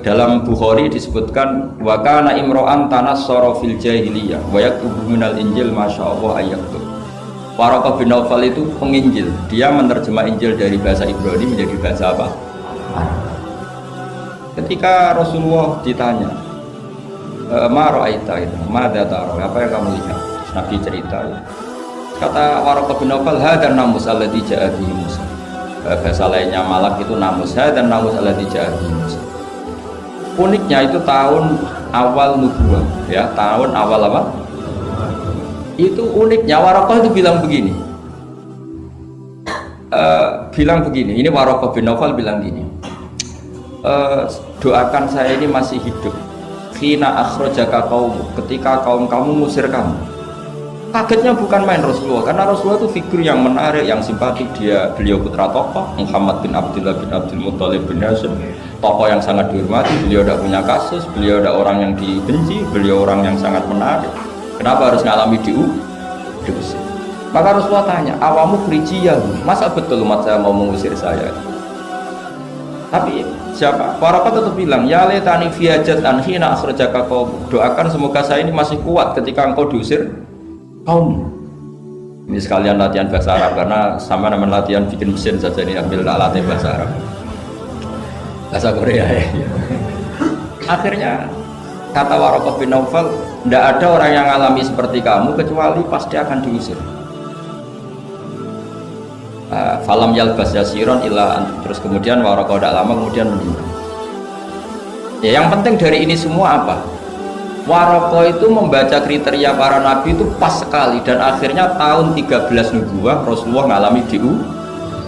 Dalam Bukhari disebutkan wa kana imro'an tanassara fil jahiliyah wa yaktubu minal injil masyaallah ayaktub. Waraqah bin Naufal itu penginjil, dia menerjemah Injil dari bahasa Ibrani menjadi bahasa apa? Arab. Ketika Rasulullah ditanya ma ra'aita itu, madza tara, apa yang kamu lihat? Nabi cerita. Kata Waraqah bin Naufal, hadan namus alladzi ja'a bihi Musa. Bahasa lainnya malak itu namus, hadan namus alladzi ja'a bihi Musa. Uniknya itu tahun awal nubuwah, ya, tahun awal apa? Itu uniknya Waraqah itu bilang begini. Ini Waraqah bin Naufal bilang gini. Doakan saya ini masih hidup. Khina akhrajaka qaum, ketika kaum kamu ngusir kamu. Kagetnya bukan main Rasulullah, karena Rasulullah itu figur yang menarik, yang simpatik. Beliau putra tokoh Muhammad bin Abdullah bin Abdul Muttalib bin Hashim, tokoh yang sangat dihormati. Beliau tidak punya kasus, beliau tidak orang yang dibenci, beliau orang yang sangat menarik. Kenapa harus ngalami diusir? Maka Rasulullah tanya, awamu khrijiyah, masa betul umat saya mau mengusir saya? Tapi siapa? Waraqah tetap bilang, ya laitani fi hajatan hina akhrajaka qaum. Doakan semoga saya ini masih kuat ketika engkau diusir kaum. Ini sekalian latihan bahasa Arab, karena sama nama latihan bikin mesin saja ini ambil alatnya bahasa Arab, bahasa Korea ya. Akhirnya kata Waraqah bin Naufal, tidak ada orang yang alami seperti kamu kecuali pasti akan diusir. Falam yalbas yasiron illa, terus kemudian Waraqah tidak lama kemudian meninggal. Ya, yang penting dari ini semua apa? Waraqah itu membaca kriteria para nabi itu pas sekali, dan akhirnya tahun 13 nubuwah Rasulullah ngalami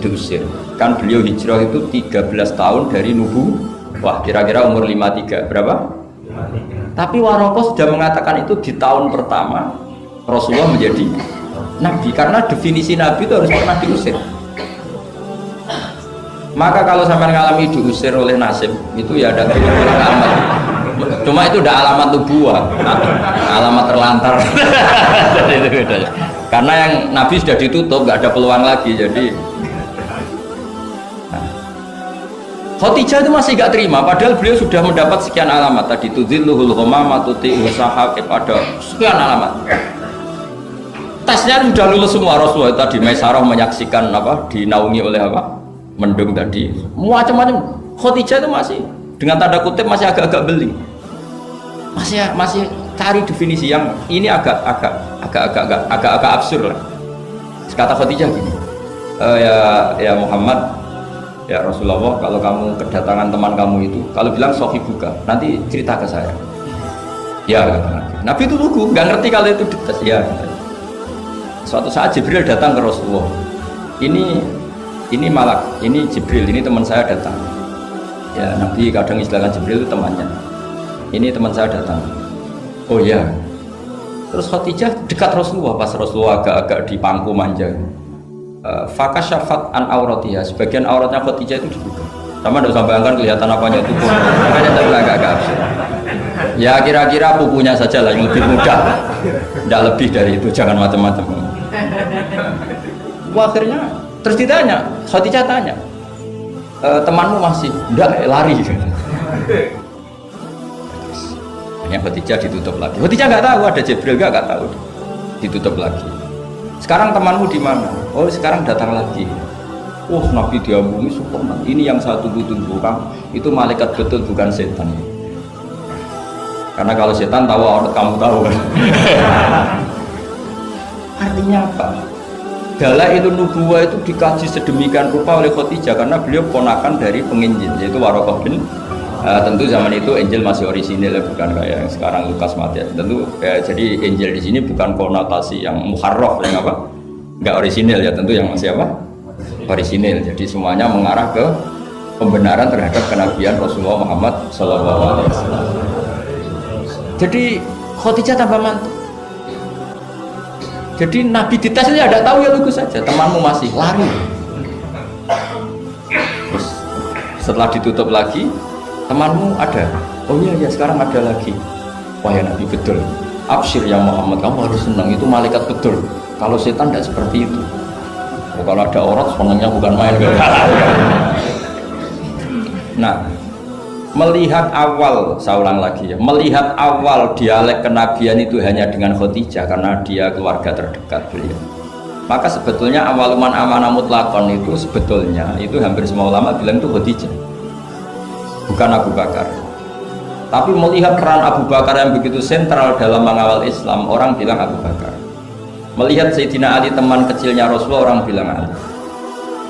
diusir. Kan beliau hijrah itu 13 tahun dari nubuwah, kira-kira umur 53 berapa? 53. Tapi Waraqah sudah mengatakan itu di tahun pertama Rasulullah menjadi nabi, karena definisi nabi itu harus pernah diusir. Maka kalau sampai ngalami diusir oleh nasib itu ya ada alamat. Cuma itu udah alamat nubuwah, alamat terlantar. Jadi itu bedanya. Karena yang nabi sudah ditutup, nggak ada peluang lagi. Jadi Khadijah itu masih nggak terima, padahal beliau sudah mendapat sekian alamat tadi. Tudzilluhul ghamama tuti'u sahab, ada sekian alamat. Tesnya sudah lulus semua. Rasulullah tadi Maisarah menyaksikan apa, dinaungi oleh apa, mendung tadi, macam-macam. Khadijah itu masih dengan tanda kutip masih agak-agak beli, masih cari definisi yang ini agak absurd lah. Kata Khadijah gini, ya Muhammad, ya Rasulullah, kalau kamu kedatangan teman kamu itu, kalau bilang sohibuka, nanti cerita ke saya. Ya kata Nabi itu lugu, nggak ngerti kalau itu dites. Ya. Suatu saat Jibril datang ke Rasulullah. Ini malak, ini Jibril, ini teman saya datang. Ya, Nabi kadang istilahkan Jibril itu temannya. Ini teman saya datang. Oh ya. Terus Khadijah dekat Rasulullah, pas Rasulullah agak-agak di pangku manja. Fakasyafat an auratiha, sebagian auratnya Khadijah itu dibuka. Sama tidak usah bayangkan kelihatan apanya itu pun. Makanya tapi agak-agak absurd. Ya kira-kira pupunya saja lah yang lebih mudah. Tidak lebih dari itu, jangan macam-macam. Akhirnya terus ditanya, Khadijah tanya, temanmu masih? Enggak, lari. Hanya Khadijah ditutup lagi. Khadijah nggak tahu ada Jibril, nggak tahu. Ditutup lagi. Sekarang temanmu di mana? Oh sekarang datang lagi. Oh Nabi diambungi Superman. Ini yang saya tunggu-tunggu, Kang. Itu malaikat betul, bukan setan. Karena kalau setan tahu aurat kamu tahu kan. Artinya apa? Dalailun nubuwah itu dikaji sedemikian rupa oleh Khadijah karena beliau ponakan dari penginjil yaitu Waraqah bin. Tentu zaman itu Injil masih orisinil, bukan kayak yang sekarang Lukas Matius. Tentu jadi Injil di sini bukan konotasi yang muharraf yang apa? Enggak orisinil ya, tentu yang masih apa? Orisinil. Jadi semuanya mengarah ke pembenaran terhadap kenabian Rasulullah Muhammad SAW. Jadi Khadijah tambah mantap. Jadi Nabi dites ini ada tahu ya lugu saja, temanmu masih lari. Terus setelah ditutup lagi, temanmu ada. Oh iya ya sekarang ada lagi. Wah ya Nabi betul. Absyir ya Muhammad, kamu harus senang, itu malaikat betul. Kalau setan tidak seperti itu. Oh, kalau ada orang senangnya bukan main. Nah, Melihat awal, saya ulang lagi ya, melihat awal dialek kenabian itu hanya dengan Khadijah karena dia keluarga terdekat beliau. Maka sebetulnya awaluman amanah mutlakon itu sebetulnya itu hampir semua ulama bilang itu Khadijah, bukan Abu Bakar. Tapi melihat peran Abu Bakar yang begitu sentral dalam mengawal Islam, orang bilang Abu Bakar. Melihat Sayyidina Ali teman kecilnya Rasulullah, orang bilang Ali.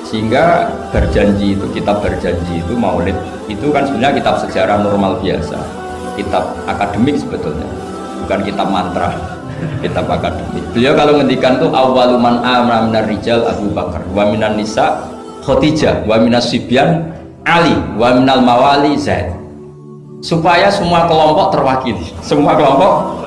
Sehingga berjanji itu, kitab berjanji itu maulid itu kan sebenarnya kitab sejarah normal biasa, kitab akademik sebetulnya, bukan kitab mantra, kitab akademik. Beliau kalau ngendikan tuh awaluman amana minar rijal Abu Bakar, wa minan nisa Khadijah, wa minas sibyan Ali, wa minal mawali Zaid, supaya semua kelompok terwakili, semua kelompok